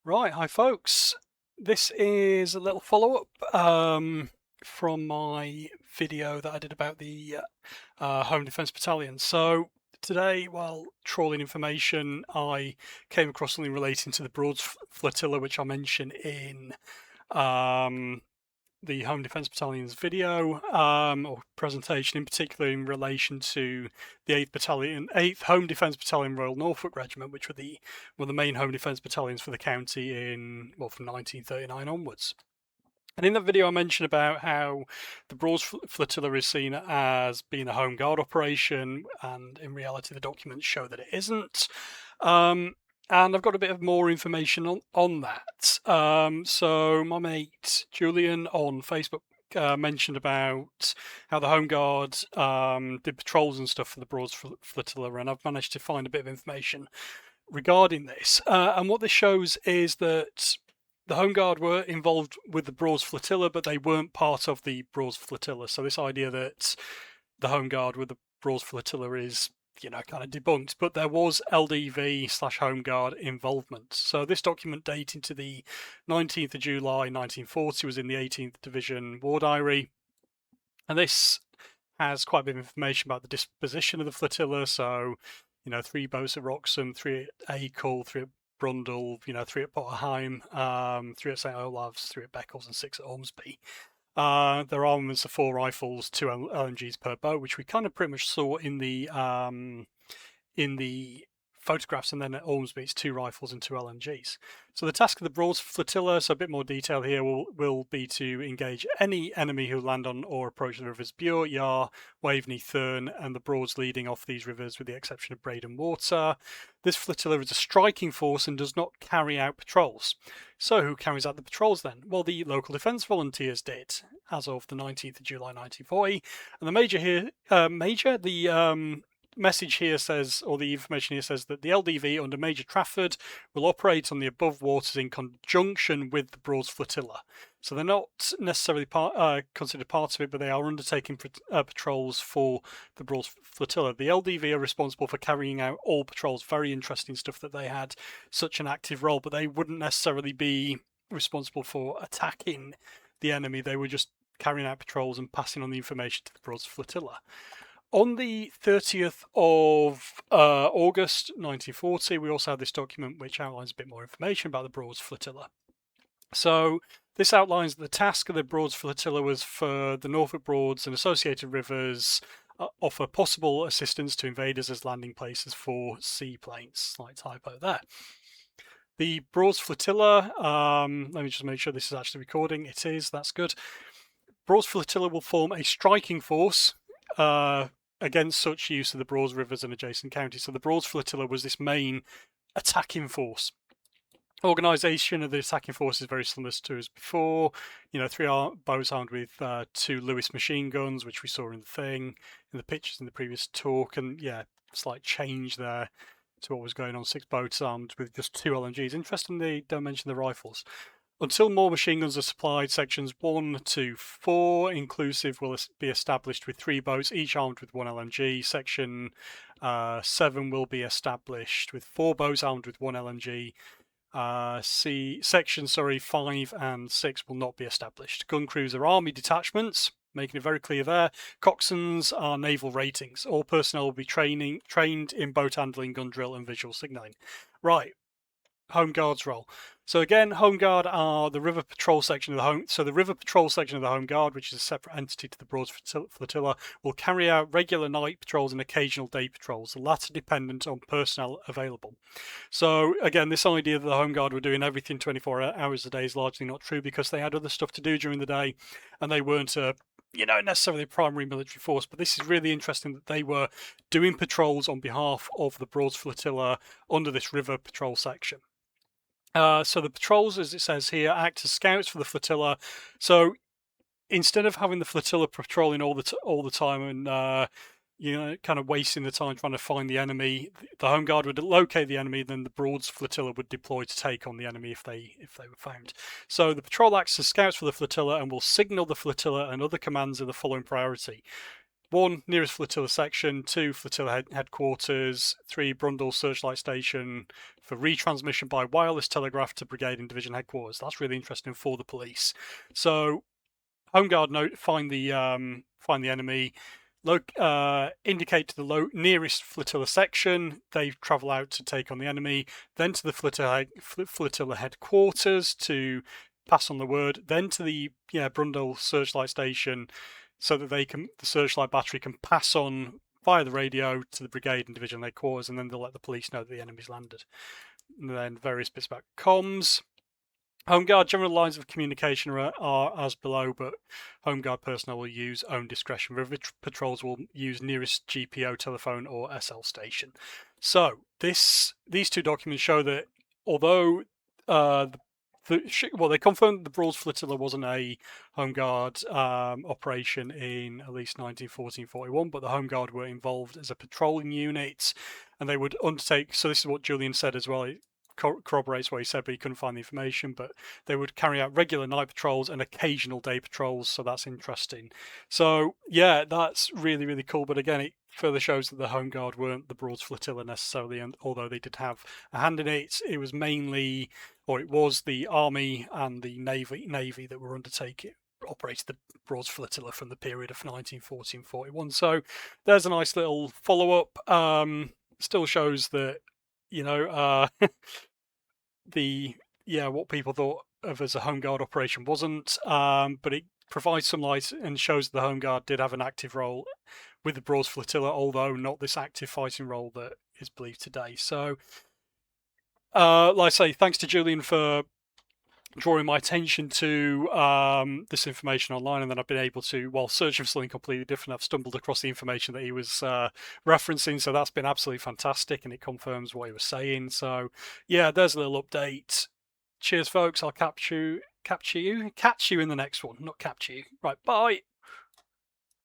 Right, hi folks. This is a little follow-up from my video that I did about the Home Defence Battalion. So today, while trawling information, I came across something relating to the Broads Flotilla, which I mentioned in um, the Home Defence Battalion's video or presentation, in particular in relation to the 8th Battalion, 8th Home Defence Battalion Royal Norfolk Regiment, which were the main Home Defence battalions for the county from 1939 onwards. And in that video, I mentioned about how the Broads Flotilla is seen as being a Home Guard operation, and in reality, the documents show that it isn't. And I've got a bit of more information on that. So my mate Julian on Facebook mentioned about how the Home Guard did patrols and stuff for the Broads Flotilla, and I've managed to find a bit of information regarding this. And what this shows is that the Home Guard were involved with the Broads Flotilla, but they weren't part of the Broads Flotilla. So this idea that the Home Guard with the Broads Flotilla is, kind of debunked, but there was LDV/Home Guard involvement. So this document dating to the 19th of July 1940 was in the 18th Division War Diary, and this has quite a bit of information about the disposition of the flotilla. So, 3 boats at Wroxham, 3 at Acle, 3 at Brundall, 3 at Potterheim, 3 at St Olave's, 3 at Beccles, and 6 at Ormsby. Their armaments are 4 rifles, 2 LMGs per boat, which we kind of pretty much saw in the photographs, and then at Ormsby it's 2 rifles and 2 LMGs. So the task of the Broads Flotilla, so a bit more detail here, will be to engage any enemy who land on or approach the rivers Bure, Yar, Waveney, Thurne, and the Broads leading off these rivers with the exception of Braden Water. This flotilla is a striking force and does not carry out patrols. So who carries out the patrols then? Well, the local defence volunteers did, as of the 19th of July 1940. And the message here says, or the information here says, that the LDV under Major Trafford will operate on the above waters in conjunction with the Broads Flotilla. So they're not necessarily considered part of it, but they are undertaking patrols for the Broads Flotilla. The LDV are responsible for carrying out all patrols. Very interesting stuff that they had such an active role, but they wouldn't necessarily be responsible for attacking the enemy. They were just carrying out patrols and passing on the information to the Broads Flotilla. On the 30th of August 1940, we also had this document which outlines a bit more information about the Broads Flotilla. So this outlines the task of the Broads Flotilla was for the Norfolk Broads and associated rivers offer possible assistance to invaders as landing places for seaplanes. Slight typo there. The Broads Flotilla, let me just make sure this is actually recording. It is, that's good. Broads Flotilla will form a striking force against such use of the Broads rivers and adjacent counties. So the Broads Flotilla was this main attacking force. Organisation of the attacking force is very similar to as before. 3 boats armed with 2 Lewis machine guns, which we saw in the pictures in the previous talk, and slight change there to what was going on. 6 boats armed with just 2 LMGs. Interestingly, don't mention the rifles. Until more machine guns are supplied, sections 1 to 4 inclusive will be established with 3 boats, each armed with 1 LMG. Section 7 will be established with 4 boats armed with 1 LMG. Sections 5 and 6 will not be established. Gun crews are army detachments, making it very clear there. Coxswains are naval ratings. All personnel will be trained in boat handling, gun drill, and visual signalling. Right. Home Guard's role. So again, Home Guard are the river patrol section of the home. So the river patrol section of the Home Guard, which is a separate entity to the Broads Flotilla, will carry out regular night patrols and occasional day patrols, the latter dependent on personnel available. So again, this idea that the Home Guard were doing everything 24 hours a day is largely not true, because they had other stuff to do during the day, and they weren't necessarily a primary military force. But this is really interesting that they were doing patrols on behalf of the Broads Flotilla under this river patrol section. So the patrols, as it says here, act as scouts for the flotilla. So instead of having the flotilla patrolling all the time and kind of wasting the time trying to find the enemy, the Home Guard would locate the enemy, then the Broads Flotilla would deploy to take on the enemy if they were found. So the patrol acts as scouts for the flotilla and will signal the flotilla and other commands in the following priority. 1, nearest flotilla section. 2, flotilla headquarters. 3, Brundle searchlight station for retransmission by wireless telegraph to brigade and division headquarters. That's really interesting for the police. So Home Guard find the enemy, indicate to the nearest flotilla section. They travel out to take on the enemy, then to the flotilla headquarters to pass on the word, then to the Brundle searchlight station, so that the searchlight battery can pass on via the radio to the brigade and division headquarters, and then they'll let the police know that the enemy's landed. And then various bits about comms. Home Guard general lines of communication are as below, but Home Guard personnel will use own discretion. River patrols will use nearest GPO telephone or SL station. So these two documents show that although they confirmed the Broads Flotilla wasn't a Home Guard operation in at least 1940-41, but the Home Guard were involved as a patrolling unit, and they would undertake. So this is what Julian said as well. Corroborates what he said, but he couldn't find the information. But they would carry out regular night patrols and occasional day patrols, so that's interesting. So yeah, that's really, really cool. But again, it further shows that the Home Guard weren't the Broads Flotilla necessarily, and although they did have a hand in it, it was mainly, or it was the Army and the Navy that were operated the Broads Flotilla from the period of 1940-41. So there's a nice little follow-up. Still shows that, what people thought of as a Home Guard operation wasn't, but it provides some light and shows the Home Guard did have an active role with the Broads Flotilla, although not this active fighting role that is believed today. So, like I say, thanks to Julian for drawing my attention to this information online, and then I've been able to, while searching for something completely different, I've stumbled across the information that he was referencing, so that's been absolutely fantastic, and it confirms what he was saying. So yeah, there's a little update. Cheers folks, I'll catch you in the next one. Not capture you. Right, bye.